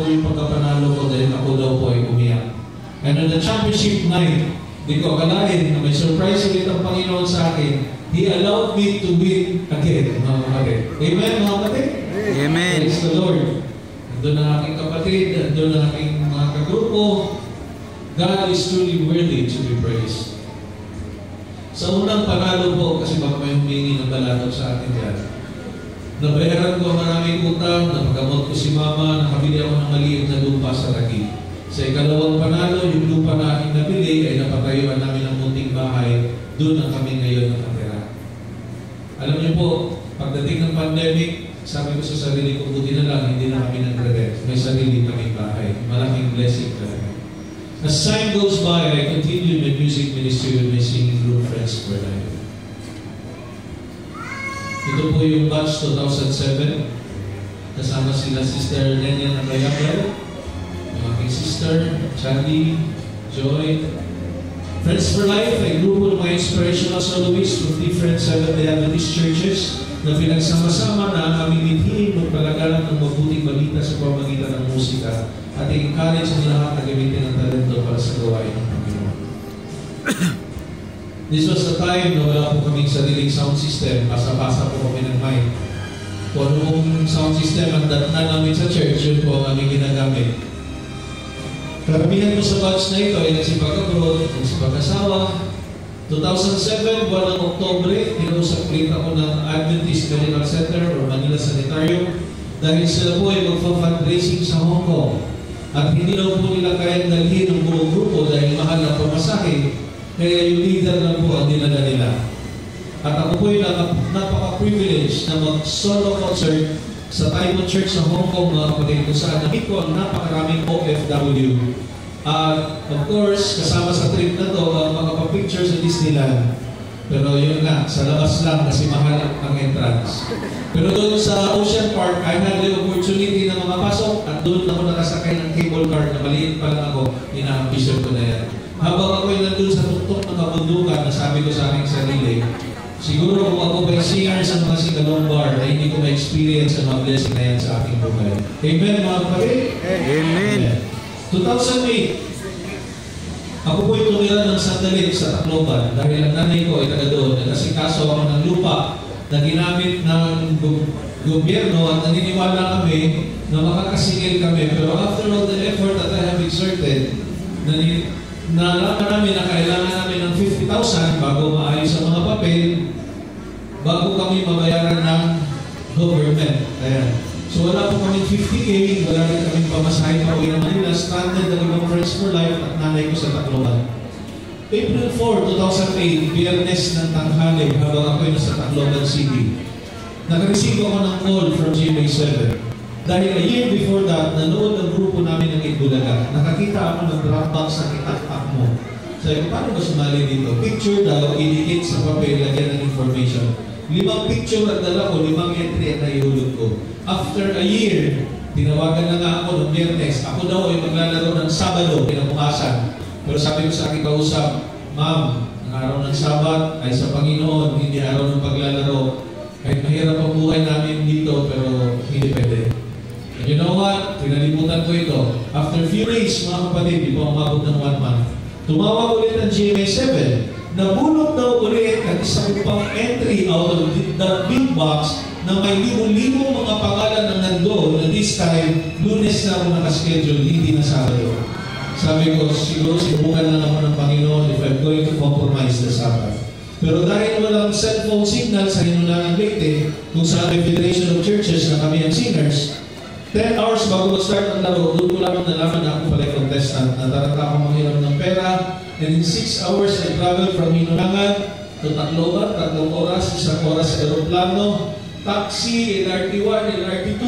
yung pagkapanalo ko dahil ako daw po ay umiyak. And on the championship night, di ko akalain na may surprise ulit ang Panginoon sa akin. He allowed me to win again, mga kapatid. Amen, mga kapatid? Amen. Praise the Lord. Doon ang aking kapatid, doon ang aking mga kagrupo. God is truly worthy to be praised. Sa unang panalo po, kasi baka may humingi ng balatot sa atin dyan, nabayaran ko ang maraming utang, napagamot ko si mama, nakabili ako ng maliit na lupa sa Taguig. Sa ikalawang panalo, yung lupa na aking nabili ay napatayuan namin ng munting bahay. Doon ang kami ngayon nakatira. Alam niyo po, pagdating ng pandemic, sabi ko sa sarili ko, buti na lang, hindi na kami nag-rent. May sarili kaming bahay. Malaking blessing talaga. As time goes by, I continued my music ministry with my singing group, Friends for Life. Ito po yung batch 2007. Kasama sila Sister Nenya Nagayabel, yung aking sister, Charlie, Joy. Friends for Life ay grupo ng mga inspirational soloists from different Seventh-day Adventist churches na pinagsama-sama na ang aming mithiin magpalagalan ng mabuting balita sa pamamagitan ng musika at i-encourage ang lahat na gamitin ang talento para sa gawain ng Panginoon. This was the time na wala po kaming sariling sound system. Pasa-pasa po kami ng mic. Kung ano pong sound system ang datna namin sa church, yun po ang aming ginagamit. Karamihan po sa batch na ito ay nagsipag-abroad, nagsipag-asawa. 2007, buwan ng Oktobre, kinausap ulit ako ng Adventist Medical Center or Manila Sanitarium dahil sila po ay magpa-fundraising sa Hong Kong. At hindi daw po nila kayang dalhin ng buong grupo dahil mahal na pamasahe, kaya yung leader lang po ang dinala nila. At ako po ay napaka-privilege na mag-solo concert sa Taiwan Church sa Hong Kong, mga kapatid, kung saan namit ko ang napakaraming OFW. At of course, kasama sa trip na to, ang makapapicture sa Disneyland. Pero yun nga, sa labas lang kasi mahal ang entrance. Pero doon sa Ocean Park, I had the opportunity na makapasok at doon ako nakasakay ng cable car na maliit pa lang ako, ina-ambisyon ko na yan. Habang ako'y nandun sa tuktok ng kabundukan, nasabi ko sa aking sarili, siguro kung ako ba'y singer sa mga sigalong bar, ay hindi ko ma-experience ang mga blessing na yan sa aking buhay. Amen, mga kapatid? Amen. 2008, ako po'y tumira ng sandali sa Tacloban dahil ang nanay ko ay taga doon. Nagkasikaso ako ng lupa na ginamit ng gobyerno at naniniwala kami na makakasingil kami. Pero after all the effort that I have exerted, nalaman namin na kailangan namin ng 50,000 bago maayos ang mga papel, bago kami mabayaran ng government. Ayan. So wala po kami 50K, wala rin kami pamasahe pa uwi ng Manila, stranded ang ibang Friends for Life at nanay ko sa Tacloban. April 4, 2008, Biyernes ng tanghali habang ako'y nasa Tacloban City. Nag-receive ako ng call from GMA7. Dahil a year before that, nanood ang grupo namin ng Itbulaga. Nakakita ako ng Dropbox na itak-tak mo. Sabi ko, paano ba sumali dito? Picture daw, idikit sa papel, lagyan ng information. 5 picture at dala ko, 5 entry at naihulog ko. After a year, tinawagan na nga ako ng Biyernes. Ako daw ay maglalaro ng Sabado, kinabukasan. Pero sabi ko sa aking kausap, Ma'am, ang araw ng Sabat ay sa Panginoon, hindi araw ng paglalaro. Kahit mahirap ang buhay namin dito, pero hindi pwede. And you know what? Tinalimutan ko ito. After few days, mga kapatid, di po umabot ng 1 month, tumawag ulit ang GMA7. Nabulot daw ulit ang isang pang entry out of the big box na may libo-libong mga pangalan na nandoon na this time, Lunes na ako nakaschedule, hindi na Sabado. Sabi ko, siguro sinubukan lang ako ng Panginoon if I'm going to compromise the Sabbath. Pero dahil walang cellphone signal sa Hinunangan Leyte, kung sa Federation of Churches na kami ang singers, 10 hours bago mag-start ang laro, doon ko lang nalaman na ako pala contestant. Natarata akong manghiram ng pera, and in 6 hours, I traveled from Hinunangan to Tacloban, 3 oras, 1 oras sa aeroplano, taxi, LRT1, LRT2.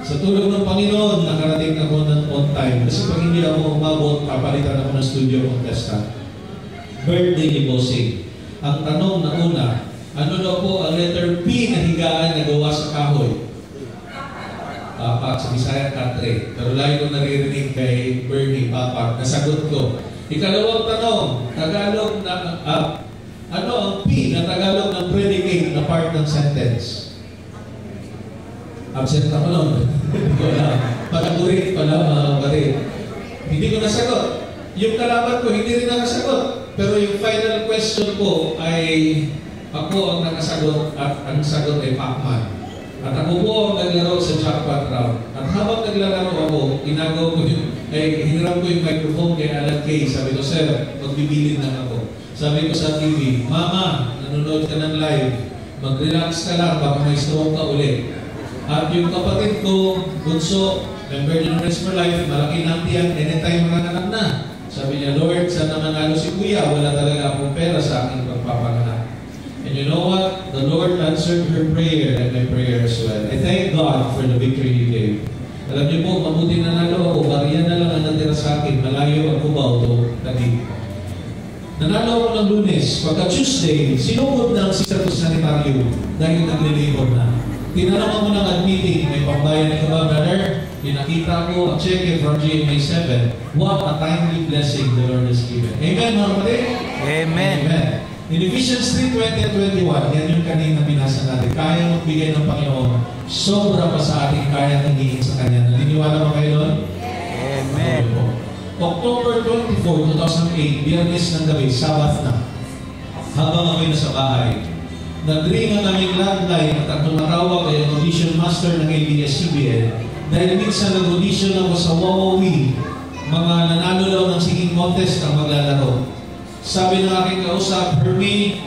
Sa tulong ng Panginoon, nakarating ako ng on time. Kasi pag hindi ako umabot, papalitan ako ng studio contestant. Birthday ni Bossing. Ang tanong na una, ano daw po ang letter P na higaan na gawa sa kahoy? Papak, sa Bisaya, Katre. Pero lagi ko naririnig kay Bernie, Papak, nasagot ko. Ikalawang tanong, Tagalog na, ano ang P na Tagalog ng predicate na part ng sentence? Absent ako nun. Hindi ko alam. Pag-agurit pala mga kapatid. Hindi ko nasagot. Yung kalaban ko, hindi rin nakasagot. Pero yung final question ko ay ako ang nakasagot at ang sagot ay Pac-Man. At ako po ang naglaro sa jackpot round. At habang naglalaro ako, ginagawa ko hiniram ko yung microphone kay Alan Kay. Sabi ko, sir, magbibilin lang ako. Sabi ko sa TV, Mama, nanonood ka ng live. Mag-relax ka lang, baka may stroke ka ulit. At yung kapatid ko, Bunso, member ng Rest for Life, malaki ng tiyan, anytime manganak na. Sabi niya, Lord, sana manalo si Kuya, wala talaga akong pera sa aking pagpapanganak. And you know what? The Lord answered her prayer and my prayer as well. I thank God for the victory He gave. Alam niyo po, mabuti na nalo ako, bariya na lang ang natira sa akin, malayo ang Cubao to Taguig. Nanalo ako ng Lunes. Pagka Tuesday, sinugod na ang sister ko sa sanitaryo dahil naglilibor na. Tinanong ako ng admitting, may pambayan ka ba, brother? Pinakita ko ang check from GMA 7. What a timely blessing the Lord has given. Amen, mga kapatid? Amen. Amen. In Ephesians 3:20 and 21, yan yung kanina binasa natin. Kaya magbigay ng Panginoon, sobra pa sa ating kaya hingin sa Kanya. Naniniwala ba kayo doon? Amen. October 24, 2008, Biyernes ng gabi, Sabbath na. Habang ako'y nasa bahay, nag-ring ang aming landline at ang tumatawag ay ang audition master ng ABS-CBN dahil minsan nag-audition ako sa Wawawi, mga nanalo daw ng singing contest ang maglalaro. Sabi ng aking kausap, Hermie,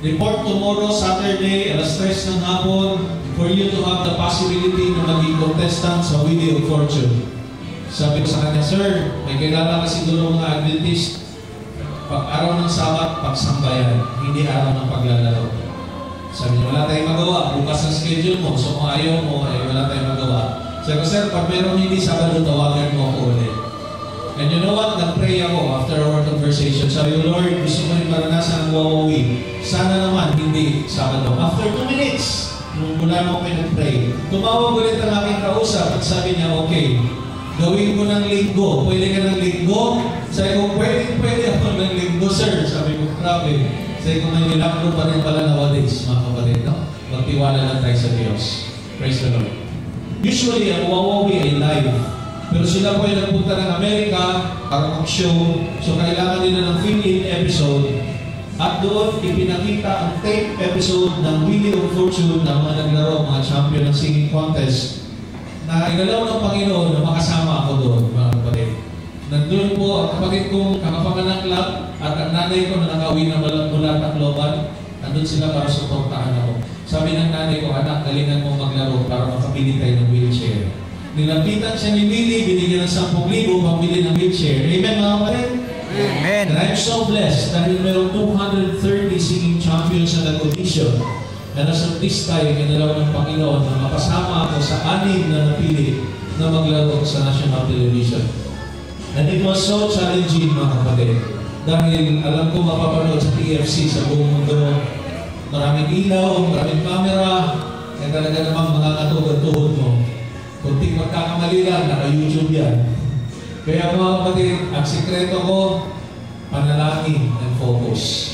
report tomorrow, Saturday, alas 3 ng hapon, for you to have the possibility na maging contestant sa Wheel of Fortune. Sabi ko sa kanya, sir, may kailangan kasi doon mga Adventist. Pag-araw ng Sabat, pagsambayan, hindi araw ng paglalaro. Sabi niya, wala tayong magawa. Bukas ang schedule mo. So kung ayaw mo, ay wala tayong magawa. Sabi ko, sir, pag meron hindi Sabado, tawagan mo ako ulit. And you know what? Nag-pray ako after our conversation. Sabi ko, Lord, gusto mo rin maranasan ang Wawawi. Sana naman, hindi Sabado. After 2 minutes, nung mula mo kayo nag-pray, tumawag ulit ang aking kausap at sabi niya, okay, gawin ko ng linggo. Pwede ka ng linggo? Sabi ko, pwede ako ng linggo, sir. Sabi ko, grabe. Sabi ko, may milagro pa rin pala nowadays, mga kapatid, no? Magtiwala lang tayo sa Diyos. Praise the Lord. Usually, ang Wawawi ay live. Pero sila po ay nagpunta ng Amerika para mag-show. So, kailangan nila ng fill-in episode. At doon, ipinakita ang tape episode ng Wheel of Fortune ng mga naglaro, mga champion ng singing contest. Na inalaw ng Panginoon na makasama ako doon, mga kapatid. Nandun po ang kapatid kong kakapanganak lang at ang nanay ko na nakauwi na mula Tacloban. Nandun sila para suportahan ako. Sabi ng nanay ko, anak, galingan mo maglaro para makabili tayo ng wheelchair. Nilapitan siya ni Willie, binigyan ng 10,000 pambili ng wheelchair. Amen, mga kapatid? Amen. And I'm so blessed dahil meron 230 singing champions na nag-audition. And as of this time, inalaw ng Panginoon na mapasama ako sa 6 na napili na maglaro sa national television. And it was so challenging, mga kapatid. Dahil alam ko mapapanood sa TFC sa buong mundo. Maraming ilaw, maraming camera, kaya talaga namang mga katugad-tuhod mo. Kunting magkakamali lang, naka-YouTube yan. Kaya mga kapatid, ang sikreto ko, panalangin and focus.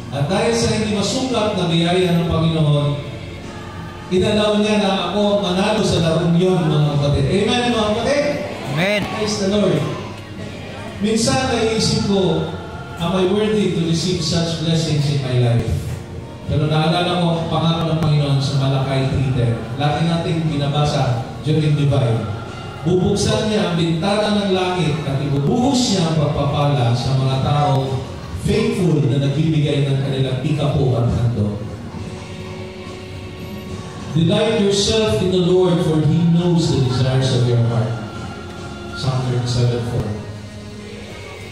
At dahil sa hindi masukat na biyaya ng Panginoon, inalaw niya na ako manalo sa larong yun, mga kapatid. Amen, mga kapatid? Amen. Praise the Lord. Minsan naisip ko, am I worthy to receive such blessings in my life? Pero naalala ko ang pangako ng Panginoon sa Malakay 3:10. Lagi natin binabasa during divine. Bubuksan niya ang bintana ng langit at ibubuhos niya ang pagpapala sa mga tao faithful na nagbibigay ng kanilang ikapo at handog. Delight yourself in the Lord, for He knows the desires of your heart. Psalm 37:4.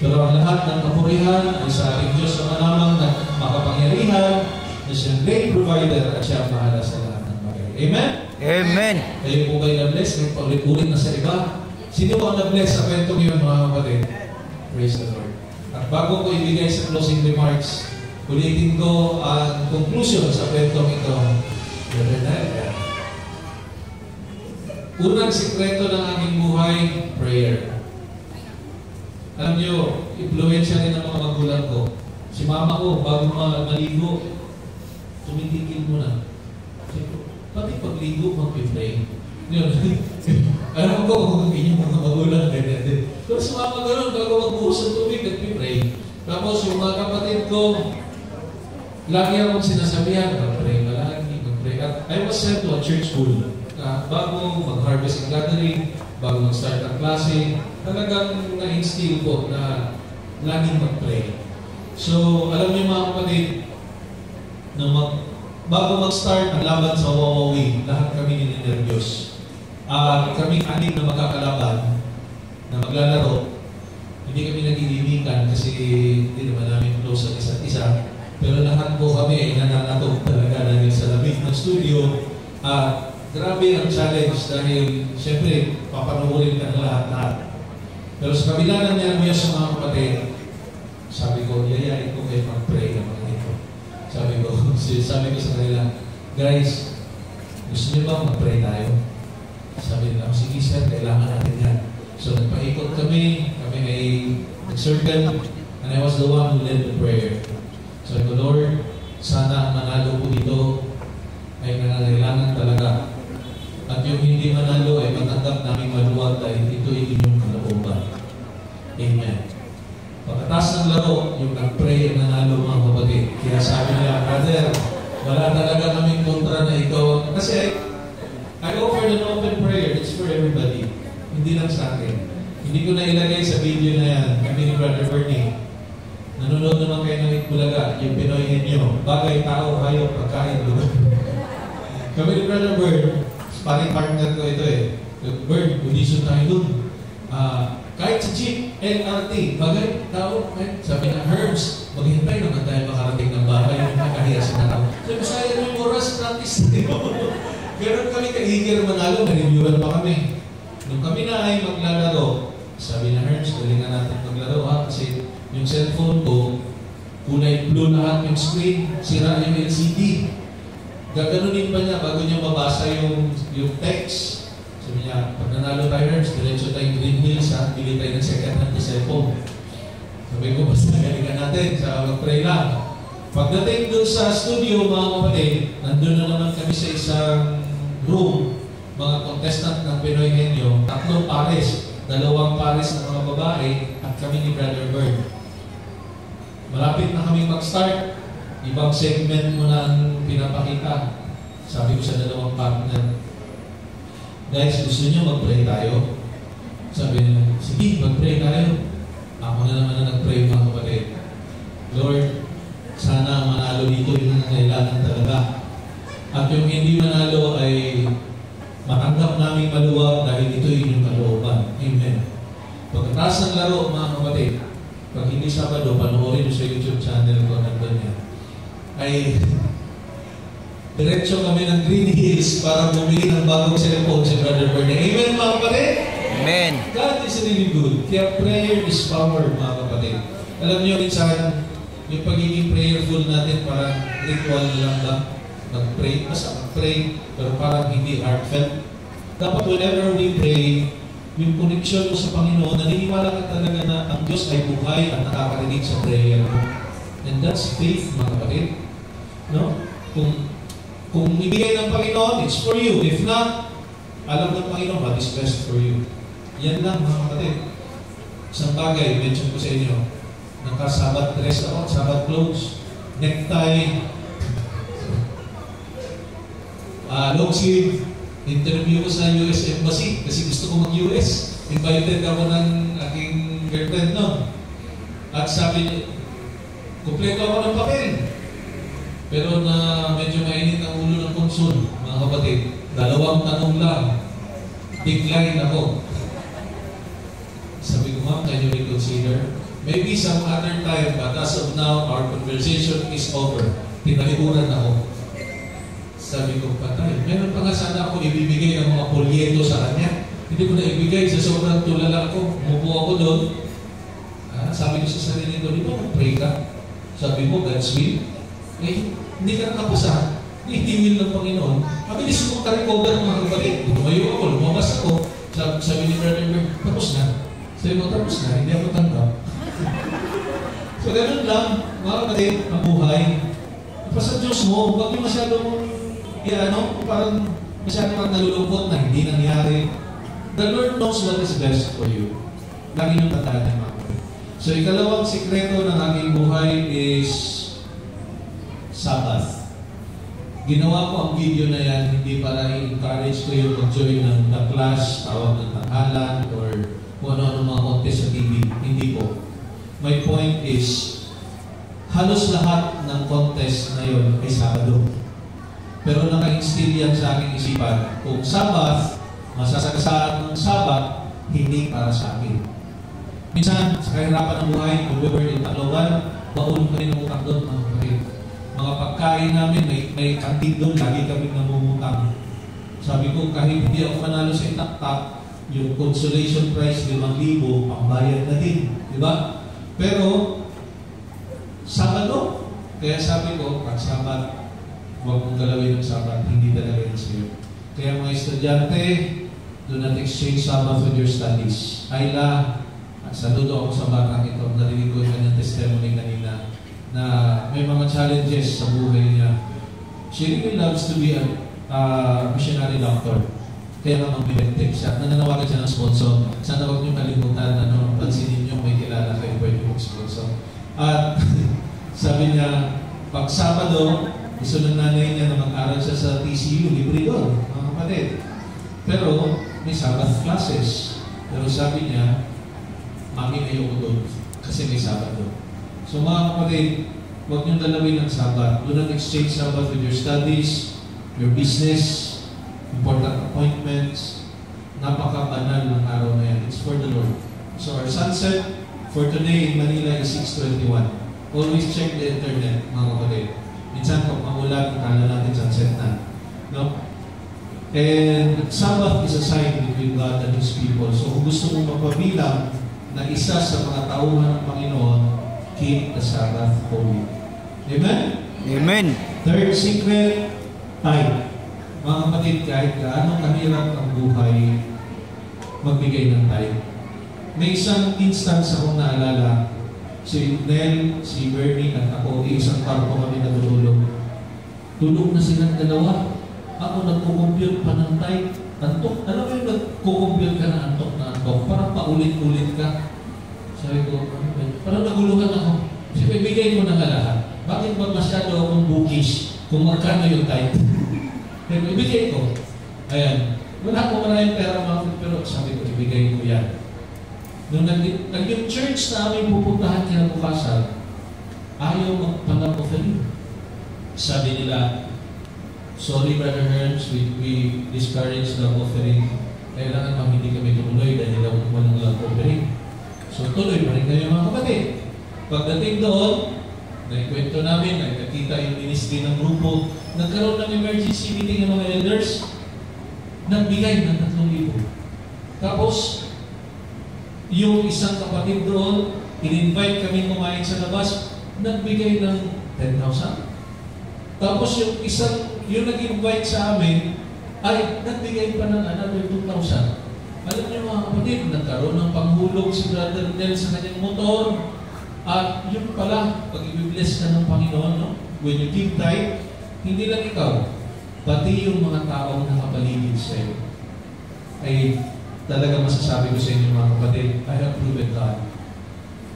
Pero ang lahat ng kapurihan ay sa ating Diyos na lamang na makapangyarihan, na siyang great provider at siya ang mahala sa lahat ng bagay. Amen? Amen. Kayo po ba'y na-bless? May paulit-ulit na sa iba. Sino ang na-bless sa kwentong yun, mga kapatid? Praise the Lord. At bago ko ibigay sa closing remarks, ulitin ko ang conclusion sa kwentong ito. Unang sikreto ng aking buhay, prayer. Alam niyo, influensya rin ng mga magulang ko. Si mama ko, bago maligo, tumitigil muna. Pati pagligo, mag-pray. Yun. Alam ko kung inyong mga magulang, ganyan din. Pero sumama gano'n, bago magbuhos ng tubig, nag-pray. Tapos yung mga kapatid ko, lagi akong sinasabihan, mag-pray malagi, mag-pray. At I was sent to a church school. Bago mag-harvest ang gathering, bago mag-start ang klase, talagang na-instill po na laging mag-pray. So, alam niyo mga kapatid, na bago mag-start ang laban sa Wawawi, lahat kami nininervyos. Kami anim na magkakalaban na maglalaro, hindi kami nagigimikan kasi hindi naman namin close sa isa't isa. Pero lahat po kami ay nananatog talaga dahil sa lamig ng studio. Grabe ang challenge dahil siyempre papanuhurin ka ng lahat-lahat. Pero sa kabila ng niya sa mga kapatid, sabi ko, yayain ko kayo mag-pray ng mga ito. Sabi ko sa kanila, guys, gusto niyo ba mag-pray tayo? Sabi nila, sige sir, kailangan natin yan. So nagpaikot kami ay nag-circle, and I was the one who led the prayer. So I go, Lord, sana ang manalo po dito ay nangangailangan talaga. At yung hindi manalo ay matanggap namin maluwag dahil ito ay inyong kalooban. Amen. Pagkatapos ng laro, yung nag-pray ang nanalo mga kapatid. Kaya sabi nila, brother, wala talaga kaming kontra na ikaw. Kasi I offered an open prayer. It's for everybody. Hindi lang sa akin. Hindi ko na ilagay sa video na yan. Kami ni Brother Bernie. Nanonood naman kayo ng Itbulaga, yung Pinoy Henyo. Bagay, tao, hayop, pagkain, lugar. Kami ni Brother Bird, paring partner ko ito eh. Bird, audition tayo dun. Kahit sa jeep, LRT, bagay, tao, sabi na, Herbs, maghintay naman tayo makarating ng bahay, yung makahiyasin na tao. Sabi, sayang mo yung oras, practice tayo. Meron kami kahigir manalo, na-reviewan pa kami. Nung kami na ay maglalaro, sabi na Herbs, galingan natin maglaro ha, kasi yung cellphone ko, kulay blue lahat yung screen, sira yung LCD. Gaganunin pa niya bago niya mabasa yung text. Sabi niya, pag nanalo tayo Herbs, diretso tayong Green Hills ha, bili tayo ng second hand na cellphone. Sabi ko, basta galingan natin, sa mag-pray lang. Pagdating dun sa studio, mga kapatid, nandun na naman kami sa isang room, mga contestant ng Pinoy Henyo, 3 pares, 2 pares ng mga babae, at kami ni Brother Bird. Malapit na kami mag-start, ibang segment mo na ang pinapakita. Sabi ko sa 2 partner, guys, gusto niyo mag-pray tayo? Sabi nila, sige, mag-pray tayo. Ako na naman na nag-pray mga kapatid. Lord, sana manalo dito yung kailangan talaga. At yung hindi manalo ay matanggap namin maluwag dahil ito yung kalooban. Amen. Pagkatapos ng laro, mga kapatid, pag hindi Sabado, panoorin sa YouTube channel ko nandun yan, ay diretso kami ng Green Hills para bumili ng bagong cellphone si Brother Bernie. Amen, mga kapatid? Amen. God is really good. Kaya prayer is power, mga kapatid. Alam niyo, minsan, yung pagiging prayerful natin parang ritual lang ba? Mag-pray, basta mag-pray, pero parang hindi heartfelt. Dapat whenever we pray, yung connection mo sa Panginoon, naniniwala ka talaga na ang Diyos ay buhay at nakakarinig sa prayer mo. And that's faith, mga kapatid. No? Kung ibigay ng Panginoon, it's for you. If not, alam ng Panginoon what is best for you. Yan lang, mga kapatid. Isang bagay, mention ko sa inyo, naka-Sabbath dress ako, Sabbath clothes, necktie, long sleeve. Interview ko sa US Embassy kasi gusto ko mag-US. Invited ako ng aking girlfriend noon. At sabi niya, kumpleto ako ng papel. Pero na medyo mainit ang ulo ng konsul, mga kapatid. 2 tanong lang. Decline ako. Sabi ko, ma'am, can you reconsider? Maybe some other time, but as of now, our conversation is over. Tinalikuran ako. Sabi ko, patay. Meron pa nga sana ako ibibigay ng mga polyeto sa kanya. Hindi ko na ibigay sa sobrang tulala ko. Umupo ako doon. Sabi ko sa sarili ko, di ba mag-pray ka? Sabi mo, God's will. Eh, hindi ka nakapasa. Hindi will ng Panginoon. Mabilis ko ka-recover ng mga kapatid. Tumayo ako, lumabas ako. Sabi ni Brother Berg, tapos na. Sabi mo, tapos na. Hindi ako tanggap. So, ganun lang. Mga kapatid, ang buhay. Ipasa Diyos mo, huwag yung masyadong parang masyadong nalulungkot na hindi nangyari. The Lord knows what is best for you. Lagi niyong tandaan mga kapatid. So, ikalawang sikreto ng aking buhay is Sabbath. Ginawa ko ang video na yan hindi para i-encourage ko yung mag-join ng the class, tawag ng tanghalan, or kung ano-ano mga contest sa TV. Hindi po. My point is, halos lahat ng contest na yun ay Sabado. Pero naka-instill yan sa aking isipan. Kung Sabbath, masasagasaan ng Sabbath, hindi para sa akin. Minsan, sa kahirapan ng buhay, kung we were in Tacloban, baon kami ng utang doon, mga kapatid. Mga pagkain namin, may kantin doon, lagi kami namumutang. Sabi ko, kahit hindi ako manalo sa itak-tak, yung consolation prize, 5,000, pambayad na din. Diba? Pero, Sabado. Kaya sabi ko, pag Sabat, huwag mong galawin ng Sabat, hindi talaga yun sa'yo. Kaya mga estudyante, do not exchange Sabbath with your studies. Ayla, at saludo ako sa batang ito. Narinig ko yung kanyang testimony kanina na may mga challenges sa buhay niya. She really loves to be a missionary doctor. Kaya naman binigtake siya. Nananawagan siya ng sponsor. Sana huwag niyo kalimutan, pansinin niyo may kilala kayo pwede mong sponsor. At sabi niya, pag Sabado, gusto ng nanay niya na mag-aral siya sa TCU, libre doon, mga kapatid. Pero may Sabbath classes. Pero sabi niya, mami ayoko doon kasi may Sabado. So mga kapatid, huwag niyong dalawin ang Sabbath. Do not exchange Sabbath with your studies, your business, important appointments. Napaka-banal ng araw na yan. It's for the Lord. So our sunset for today in Manila is 6:21. Always check the internet, mga kapatid. Minsan pag mamulat, kala natin sunset na. No? And Sabbath is a sign between God and His people. So kung gusto mong mapabilang na isa sa mga tauhan ng Panginoon, keep the Sabbath holy. Amen? Amen. Third secret, time. Mga kapatid, kahit gaano kahirap ang buhay, magbigay ng time. May isang instance akong naalala, si Nel, si Bernie, at ako, isang kwarto kami natutulog. Tulog na silang dalawa. Ako nagko-compute pa ng time. Antok. Alam mo yung nagko-compute ka na antok. Parang paulit-ulit ka. Sabi ko, parang naguluhan ako. Sabi, bigay mo na nga lahat. Bakit ba masyado akong bookish kung magkano yung time? Sabi, ibigay ko. Ayan. Wala ko maraming pera mga, pero sabi ko, ibigay ko yan. Nung yung church na aming pupuntahan kinabukasan, ayaw magpanag-offering. Sabi nila, sorry Brother Herms, we discourage the offering. Kailangan pang hindi kami tumuloy dahil walang offering. So tuloy pa rin kayo mga kapatid. Pagdating doon, naikwento namin, nakikita yung ministry ng grupo, nagkaroon ng emergency meeting ng mga elders, nagbigay ng 3,000. Tapos, yung isang kapatid doon, in-invite kami kumain sa labas, nagbigay ng 10,000. Tapos yung nag-invite sa amin, ay nagbigay pa ng another 2,000. Alam niyo mga kapatid, nagkaroon ng panghulog si Brother Nel sa kanyang motor. At yun pala, pag i-bless ka ng Panginoon, no? When you give tithe, hindi lang ikaw, pati yung mga taong nakapaligid sa iyo. Ay talaga masasabi ko sa inyo mga kapatid, I have proven God.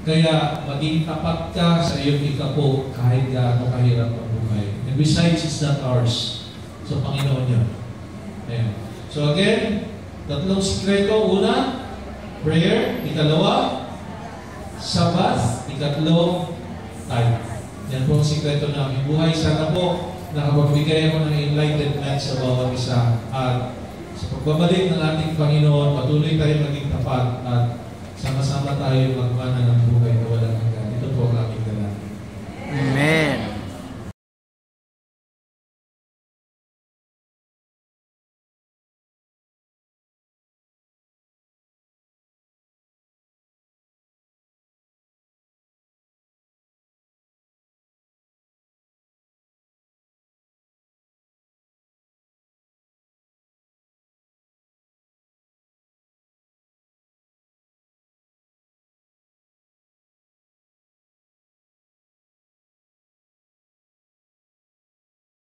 Kaya maging tapat ka sa iyong ikapo kahit gaano kahirap ang buhay. And besides, it's not ours. So Panginoon yun. Ayan. So again, tatlong sikreto. Una, prayer. Ikalawa, Sabbath. Ikatlo, time. Yan po ang sikreto ng aming buhay. Sana po nakapagbigay ako ng enlightenment sa bawat isa. At sa pagbabalik ng ating Panginoon, patuloy tayong maging tapat at sama-sama tayo magmana ng buhay na wala